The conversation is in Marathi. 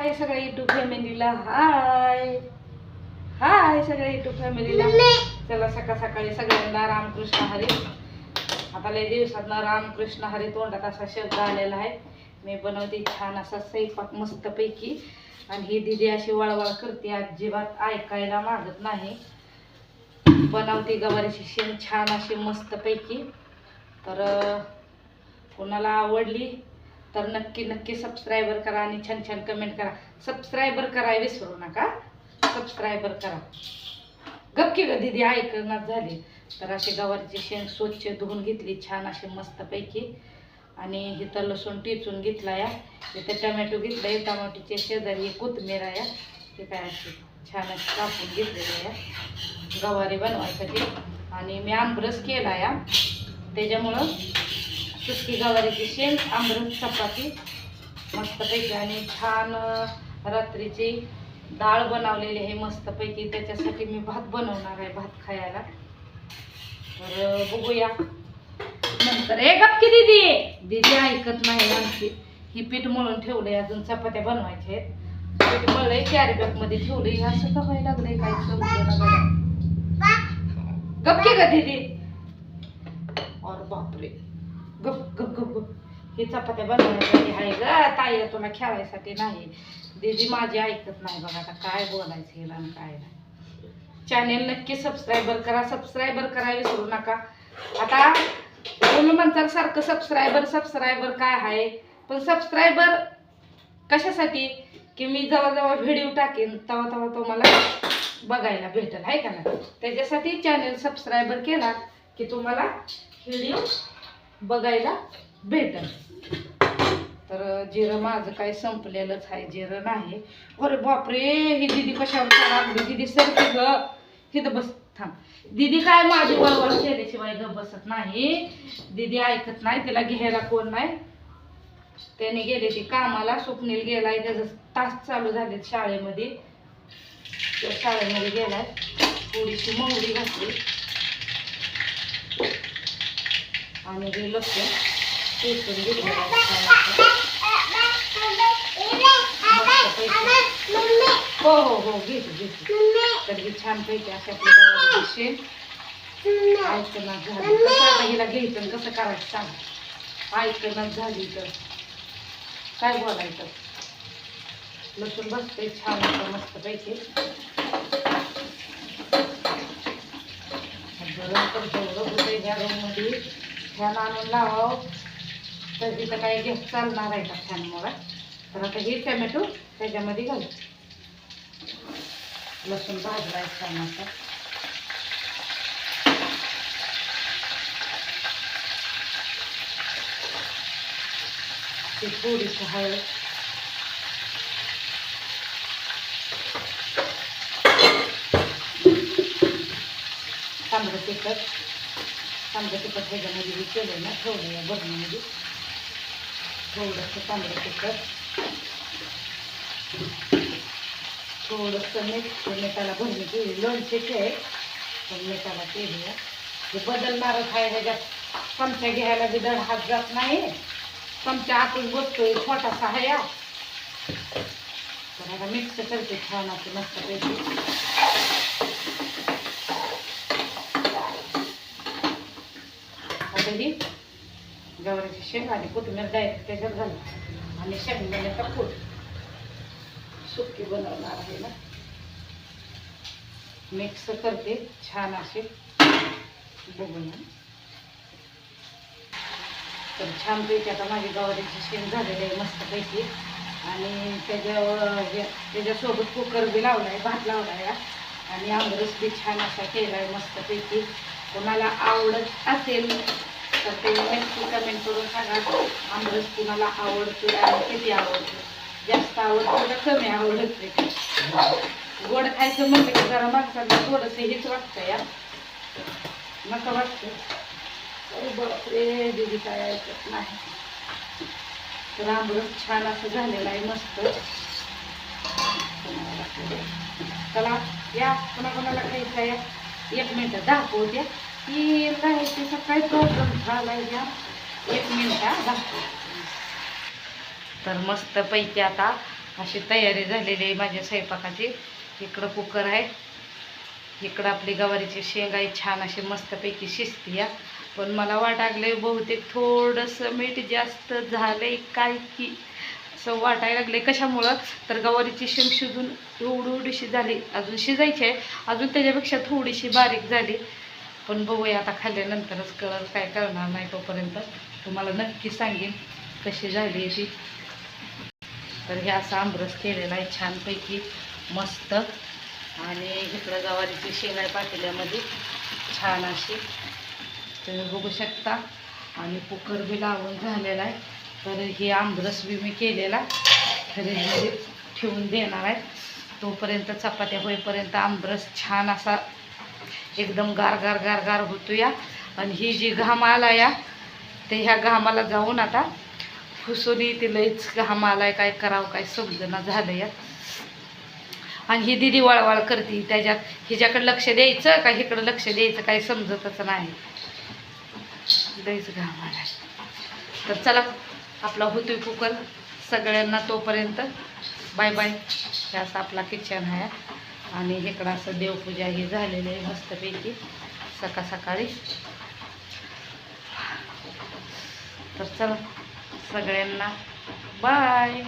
हाय सगळ्या युट्यूब फॅमिलीला, हाय हाय सगळ्या युट्यूब फॅमिलीला. चला सकाळ सकाळी सगळ्यांना रामकृष्ण हरी. आता लय दिवसातनं रामकृष्ण हरी तोंडात असा शब्द आलेला आहे. मी बनवते छान असा स्वयंपाक मस्तपैकी, आणि ही दीदी अशी वळवळ करते, अजिबात ऐकायला मागत नाही. बनवते गवारीची शेंग छान अशी मस्तपैकी. तर कोणाला आवडली तर नक्की नक्की सबस्क्रायबर करा आणि छान छान कमेंट करा. सबस्क्रायबर करायला विसरू नका, सबस्क्रायबर करा. गपकी ग दीदी ऐकण्यात झाली. तर अशी गवारीची शेंग स्वच्छ धुवून घेतली छान अशी मस्तपैकी, आणि इथं लसूण टिचून घेतला या, इथं टमॅटो घेतलाय, टमाटोचे शेजारी कोथिंबीर आहे, ते काय अशी छान अशी कापून घेतलेली आहे गवारी बनवायसाठी. आणि मी आमरस केला या, त्याच्यामुळं सुकी गवारीची शेंग, आमरस, चपाती मस्तपैकी. आणि छान रात्रीची डाळ बनवलेली आहे मस्तपैकी, त्याच्यासाठी मी भात बनवणार आहे, भात खायला. तर बघूया नंतर. हे गपकी दीदी, दीदी ऐकत नाही आमची. ही पीठ मळून ठेवलंय, अजून चपात्या बनवायच्या आहेत. पीठ मळलंय, कॅरी बॅग मध्ये ठेवलंय. असं का व्हायला लागलंय काय समजेना. गपकी ग दीदी, और बापरे, गप गप गप गप. ही चपात्या बनवण्यासाठी आहे ग ताई, तुला खेळायसाठी नाही. दीदी माझी ऐकत नाही बघा. आता काय बोलायचं हिला आणि काय नाही. चॅनेल नक्की सबस्क्रायबर करा, सबस्क्रायबर करायला विसरू नका. आता तुम्ही म्हणताल सारखं सबस्क्रायबर सबस्क्रायबर काय आहे, पण सबस्क्रायबर कशासाठी की मी जेव्हा जेव्हा व्हिडिओ टाकेन तेव्हा तेव्हा तुम्हाला बघायला भेटेल, आहे का नाही. त्याच्यासाठी चॅनेल सबस्क्रायबर केला की तुम्हाला व्हिडिओ बघायला भेटेल. तर जिरं माझं काय संपलेलंच आहे, जिरं नाही. अरे बापरे, ही दीदी कशावर लागली. दीदी सरकी ग, इथं बस, थांब. दीदी काय माझी वळवळ केल्याशिवाय ग बसत नाही. दीदी ऐकत नाही, तिला घ्यायला कोण नाही. त्याने गेले ती कामाला, स्वप्नील गेलाय, त्याचं तास चालू झाले शाळेमध्ये, तो शाळेमध्ये गेलाय. थोडीशी मोहरी घातली आणि हे लसूण टेचून घेतलं. हो हो हो घेते. तर ही छान पैकी अशी आपली गवारीची शेंग ऐकण्यात झाली. कसं आता हिला घ्यायचं कसं करायचं सांग. ऐकण्यात झाली तर काय बोलायचं. लसूण बसते छान असं मस्त पैकी. गरम तर जेवढं होतं ह्या रूममध्ये फॅन आणून लावावं, तर तिथं काही घेत चालणार आहे का फॅनमुळे. तर आता हे टमॅटो त्याच्यामध्ये घालू. लसूण भाजलाय छान असं. थोडीशी हळद, तांबडं तिखट ह्याच्यामध्ये मी केलं ना, ठेवलं या बरणीमध्ये. थोडंसं तांबडं तिखट, थोडंसं मीठ. मिठाला भरणी केली, लोणचेचे आहे पण मिठाला केली आहे. हे बदलणारच आहे. ह्याच्यात चमचा घ्यायला बी दड हात जात नाही. चमचा आतून बसतोय, छोटासा आहे या. तर आता मिक्स करते छान असं मस्तपैकी. आता ही गवारीची शेंग आणि कोथिंबीर डायरेक्ट त्याच्यात घालू, आणि शेंगदाण्याचा कूट सुकी बनवणार आहे ना. मिक्स करते छान असे, बघून. तर छानपैकी आता माझी गवारीची शेंग झालेली आहे मस्तपैकी. आणि त्याच्यासोबत कुकर बी लावला आहे, भात लावला आहे, आणि आमरस बी छान असा केला आहे मस्तपैकी. कोणाला आवडत असेल तर ते नक्की कमेंट करून सांगा. आमरस कुणाला आवडतो आणि किती आवडतो, जास्त आवडतं का कमी आवडतं. गोड खायचं म्हटलं की जरा माणसाला थोडंसं हेच वाटतं या, नका वाटतं. बापरे, दीदी काय ऐकत नाही. तर आमरस छान असं झालेलं आहे मस्त. चला या, कोणाकोणाला खायचं या. 1 मिनिट दाखवत्या की लाईटीचा काय प्रॉब्लेम झाला या. 1 मिनिट दाखव. तर मस्तपैकी आता अशी तयारी झालेली आहे माझ्या स्वयंपाकाची. इकडं कुकर आहे, इकडं आपली गवारीची शेंग आहे, छान अशी मस्तपैकी शिजती या. पण मला वाटागले बहुतेक थोडंसं मीठ जास्त झालंय काय की असं वाटायला लागले. कशामुळं तर गवारीची शेंग शिजून एवढीशी झाली, अजून शिजायची आहे, अजून त्याच्यापेक्षा थोडीशी बारीक झाली. पण बघूया आता खाल्ल्यानंतरच कळलं, काय करणार नाही तोपर्यंत तुम्हाला नक्की सांगेन कशी झाली ती. तर हे असं आमरस केलेला आहे छानपैकी मस्त. आणि इकडं गवारीची शेंग आहे पातेल्यामध्ये छान अशी, तुम्ही बघू शकता. आणि कुकर बी लावून झालेला आहे. तर हे आमरस बी मी केलेला फ्रीजमध्ये ठेवून देणार आहे. तोपर्यंत चपात्या होईपर्यंत आमरस छान असा एकदम गार गार गार गार होतो या. आणि ही जी घाम आला या, ते ह्या घामाला जाऊन आता फुसुली ती लईच घाम आलाय, काय करावं काय समजना झालं या. आणि ही दिदी वळवळ करते, त्याच्यात हिच्याकडे लक्ष द्यायचं का इकडं लक्ष द्यायचं काय समजतच नाही, लईच घाम आलाय. तर चला आपला होतोय कुकर. सगळ्यांना तोपर्यंत बाय बाय. हे असं आपला किचन आहे. आणि इकडं असं देवपूजा ही झालेली आहे मस्तपैकी सकाळ सकाळी. तर चला सगळ्यांना बाय.